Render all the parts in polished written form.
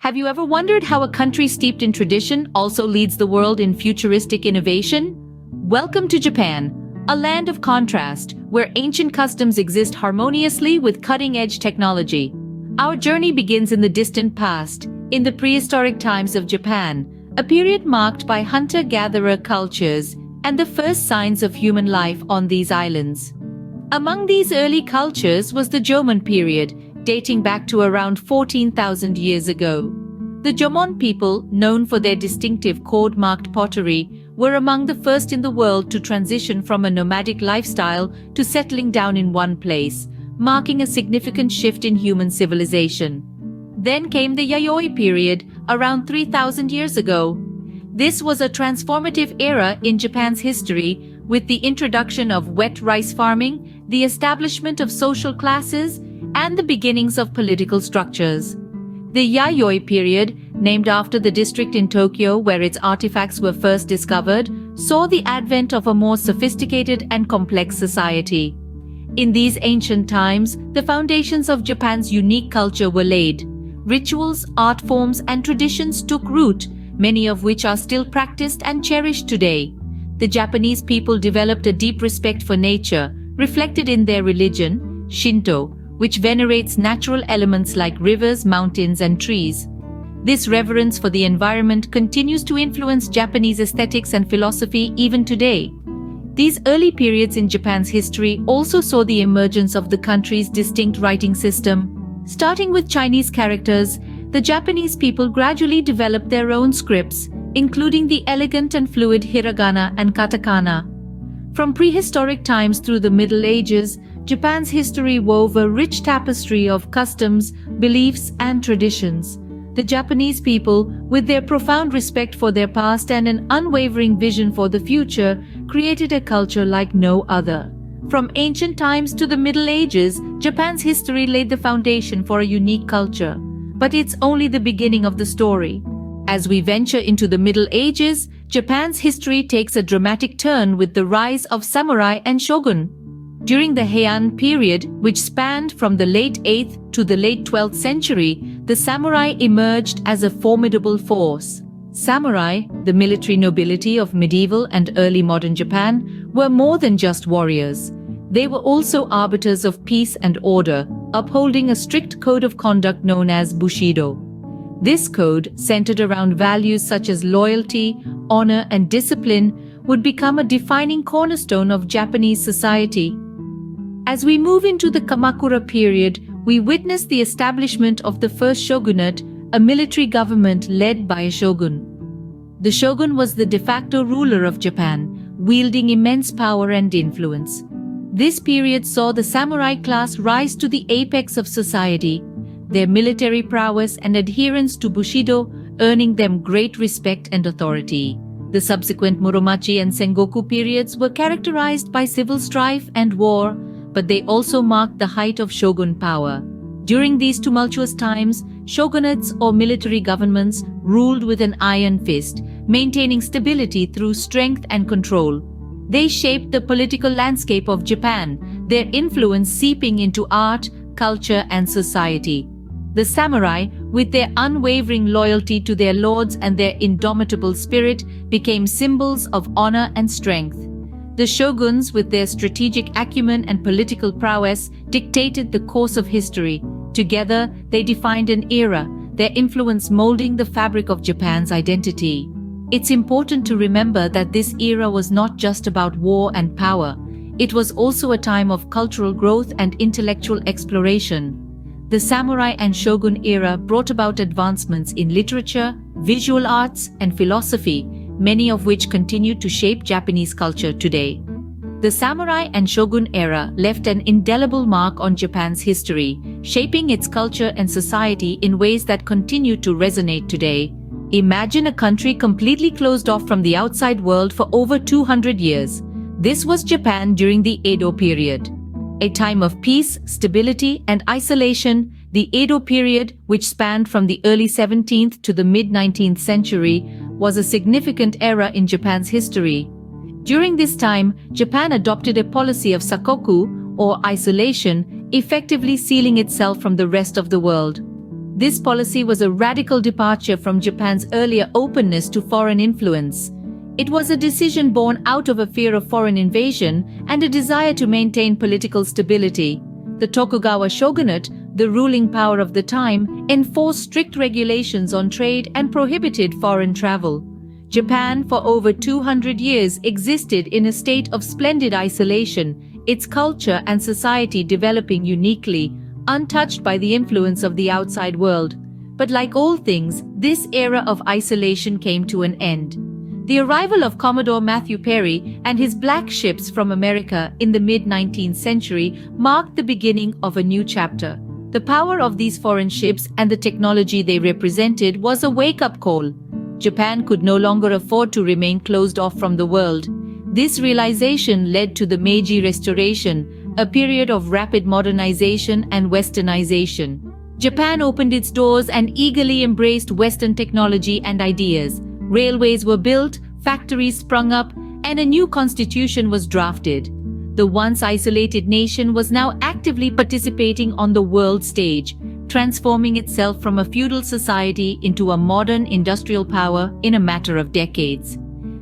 Have you ever wondered how a country steeped in tradition also leads the world in futuristic innovation? Welcome to Japan, a land of contrast, where ancient customs exist harmoniously with cutting-edge technology. Our journey begins in the distant past, in the prehistoric times of Japan, a period marked by hunter-gatherer cultures and the first signs of human life on these islands. Among these early cultures was the Jomon period, dating back to around 14,000 years ago. The Jomon people, known for their distinctive cord-marked pottery, were among the first in the world to transition from a nomadic lifestyle to settling down in one place, marking a significant shift in human civilization. Then came the Yayoi period, around 3,000 years ago. This was a transformative era in Japan's history, with the introduction of wet rice farming, the establishment of social classes, and the beginnings of political structures. The Yayoi period, named after the district in Tokyo where its artifacts were first discovered, saw the advent of a more sophisticated and complex society. In these ancient times, the foundations of Japan's unique culture were laid. Rituals, art forms, and traditions took root, many of which are still practiced and cherished today. The Japanese people developed a deep respect for nature, reflected in their religion, Shinto, which venerates natural elements like rivers, mountains, and trees. This reverence for the environment continues to influence Japanese aesthetics and philosophy even today. These early periods in Japan's history also saw the emergence of the country's distinct writing system. Starting with Chinese characters, the Japanese people gradually developed their own scripts, including the elegant and fluid hiragana and katakana. From prehistoric times through the Middle Ages, Japan's history wove a rich tapestry of customs, beliefs, and traditions. The Japanese people, with their profound respect for their past and an unwavering vision for the future, created a culture like no other. From ancient times to the Middle Ages, Japan's history laid the foundation for a unique culture. But it's only the beginning of the story. As we venture into the Middle Ages, Japan's history takes a dramatic turn with the rise of samurai and shogun. During the Heian period, which spanned from the late 8th to the late 12th century, the samurai emerged as a formidable force. Samurai, the military nobility of medieval and early modern Japan, were more than just warriors. They were also arbiters of peace and order, upholding a strict code of conduct known as Bushido. This code, centered around values such as loyalty, honor, and discipline, would become a defining cornerstone of Japanese society. As we move into the Kamakura period, we witness the establishment of the first shogunate, a military government led by a shogun. The shogun was the de facto ruler of Japan, wielding immense power and influence. This period saw the samurai class rise to the apex of society, their military prowess and adherence to Bushido earning them great respect and authority. The subsequent Muromachi and Sengoku periods were characterized by civil strife and war, but they also marked the height of shogun power. During these tumultuous times, shogunates or military governments ruled with an iron fist, maintaining stability through strength and control. They shaped the political landscape of Japan, their influence seeping into art, culture, and society. The samurai, with their unwavering loyalty to their lords and their indomitable spirit, became symbols of honor and strength. The shoguns, with their strategic acumen and political prowess, dictated the course of history. Together, they defined an era, their influence molding the fabric of Japan's identity. It's important to remember that this era was not just about war and power. It was also a time of cultural growth and intellectual exploration. The samurai and shogun era brought about advancements in literature, visual arts, and philosophy, many of which continue to shape Japanese culture today. The samurai and shogun era left an indelible mark on Japan's history, shaping its culture and society in ways that continue to resonate today. Imagine a country completely closed off from the outside world for over 200 years. This was Japan during the Edo period. A time of peace, stability, and isolation, the Edo period, which spanned from the early 17th to the mid-19th century, was a significant era in Japan's history. During this time, Japan adopted a policy of sakoku, or isolation, effectively sealing itself from the rest of the world. This policy was a radical departure from Japan's earlier openness to foreign influence. It was a decision born out of a fear of foreign invasion and a desire to maintain political stability. The Tokugawa shogunate, the ruling power of the time, enforced strict regulations on trade and prohibited foreign travel. Japan, for over 200 years, existed in a state of splendid isolation, its culture and society developing uniquely, untouched by the influence of the outside world. But like all things, this era of isolation came to an end. The arrival of Commodore Matthew Perry and his black ships from America in the mid-19th century marked the beginning of a new chapter. The power of these foreign ships and the technology they represented was a wake-up call. Japan could no longer afford to remain closed off from the world. This realization led to the Meiji Restoration, a period of rapid modernization and westernization. Japan opened its doors and eagerly embraced Western technology and ideas. Railways were built, factories sprung up, and a new constitution was drafted. The once isolated nation was now actively participating on the world stage, transforming itself from a feudal society into a modern industrial power in a matter of decades.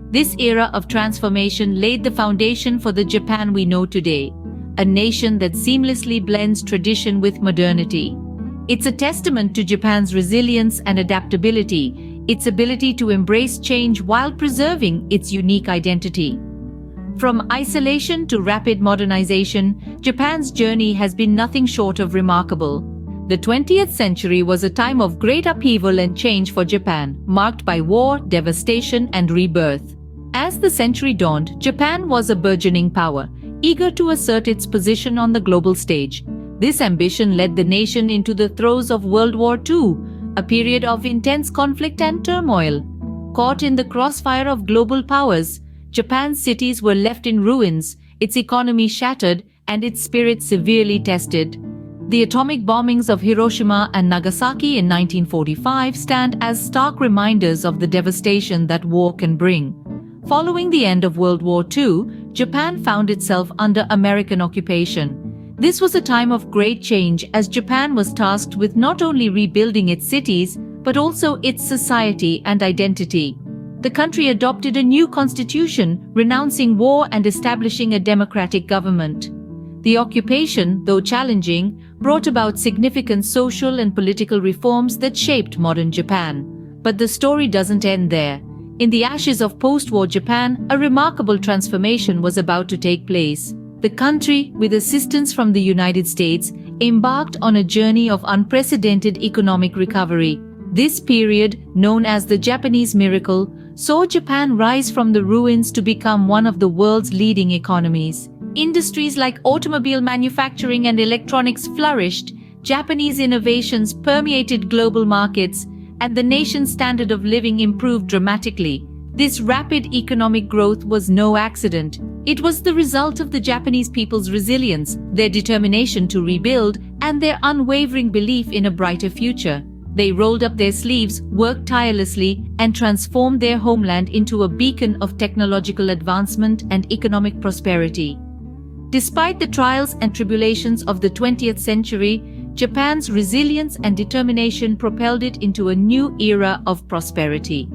This era of transformation laid the foundation for the Japan we know today, a nation that seamlessly blends tradition with modernity. It's a testament to Japan's resilience and adaptability, its ability to embrace change while preserving its unique identity. From isolation to rapid modernization, Japan's journey has been nothing short of remarkable. The 20th century was a time of great upheaval and change for Japan, marked by war, devastation, and rebirth. As the century dawned, Japan was a burgeoning power, eager to assert its position on the global stage. This ambition led the nation into the throes of World War II, a period of intense conflict and turmoil. Caught in the crossfire of global powers, Japan's cities were left in ruins, its economy shattered, and its spirit severely tested. The atomic bombings of Hiroshima and Nagasaki in 1945 stand as stark reminders of the devastation that war can bring. Following the end of World War II, Japan found itself under American occupation. This was a time of great change as Japan was tasked with not only rebuilding its cities, but also its society and identity. The country adopted a new constitution, renouncing war and establishing a democratic government. The occupation, though challenging, brought about significant social and political reforms that shaped modern Japan. But the story doesn't end there. In the ashes of post-war Japan, a remarkable transformation was about to take place. The country, with assistance from the United States, embarked on a journey of unprecedented economic recovery. This period, known as the Japanese miracle, saw Japan rise from the ruins to become one of the world's leading economies. Industries like automobile manufacturing and electronics flourished, Japanese innovations permeated global markets, and the nation's standard of living improved dramatically. This rapid economic growth was no accident. It was the result of the Japanese people's resilience, their determination to rebuild, and their unwavering belief in a brighter future. They rolled up their sleeves, worked tirelessly, and transformed their homeland into a beacon of technological advancement and economic prosperity. Despite the trials and tribulations of the 20th century, Japan's resilience and determination propelled it into a new era of prosperity.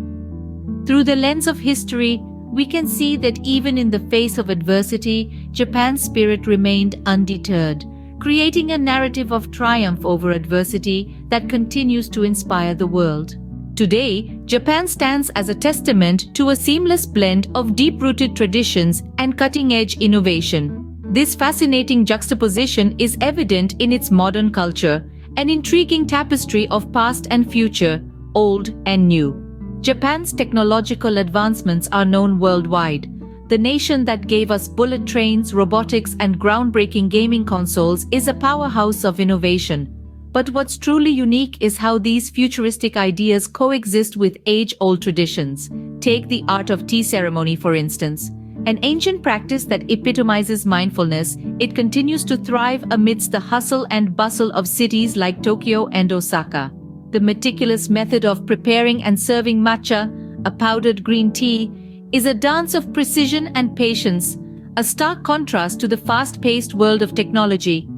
Through the lens of history, we can see that even in the face of adversity, Japan's spirit remained undeterred, creating a narrative of triumph over adversity that continues to inspire the world. Today, Japan stands as a testament to a seamless blend of deep-rooted traditions and cutting-edge innovation. This fascinating juxtaposition is evident in its modern culture, an intriguing tapestry of past and future, old and new. Japan's technological advancements are known worldwide. The nation that gave us bullet trains, robotics, and groundbreaking gaming consoles is a powerhouse of innovation. But what's truly unique is how these futuristic ideas coexist with age-old traditions. Take the art of tea ceremony, for instance. An ancient practice that epitomizes mindfulness, it continues to thrive amidst the hustle and bustle of cities like Tokyo and Osaka. The meticulous method of preparing and serving matcha, a powdered green tea, is a dance of precision and patience, a stark contrast to the fast-paced world of technology.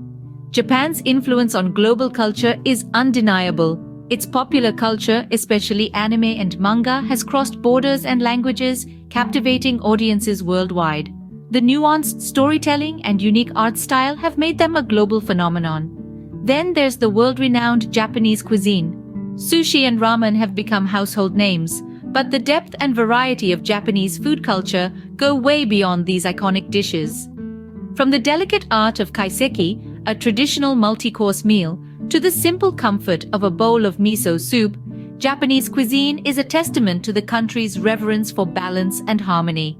Japan's influence on global culture is undeniable. Its popular culture, especially anime and manga, has crossed borders and languages, captivating audiences worldwide. The nuanced storytelling and unique art style have made them a global phenomenon. Then there's the world-renowned Japanese cuisine. Sushi and ramen have become household names, but the depth and variety of Japanese food culture go way beyond these iconic dishes. From the delicate art of kaiseki, a traditional multi-course meal, to the simple comfort of a bowl of miso soup, Japanese cuisine is a testament to the country's reverence for balance and harmony.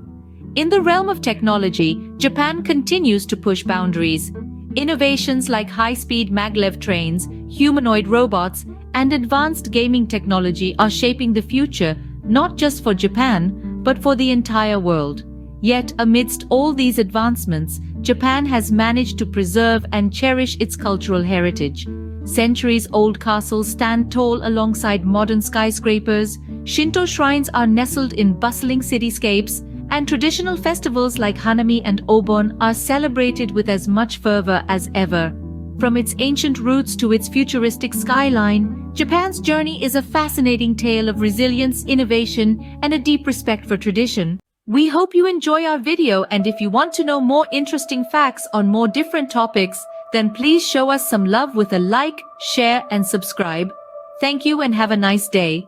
In the realm of technology, Japan continues to push boundaries. Innovations like high-speed maglev trains, humanoid robots, and advanced gaming technology are shaping the future, not just for Japan, but for the entire world. Yet, amidst all these advancements, Japan has managed to preserve and cherish its cultural heritage. Centuries-old castles stand tall alongside modern skyscrapers, Shinto shrines are nestled in bustling cityscapes, and traditional festivals like Hanami and Obon are celebrated with as much fervor as ever. From its ancient roots to its futuristic skyline, Japan's journey is a fascinating tale of resilience, innovation, and a deep respect for tradition. We hope you enjoy our video, and if you want to know more interesting facts on more different topics, then please show us some love with a like, share, and subscribe. Thank you and have a nice day.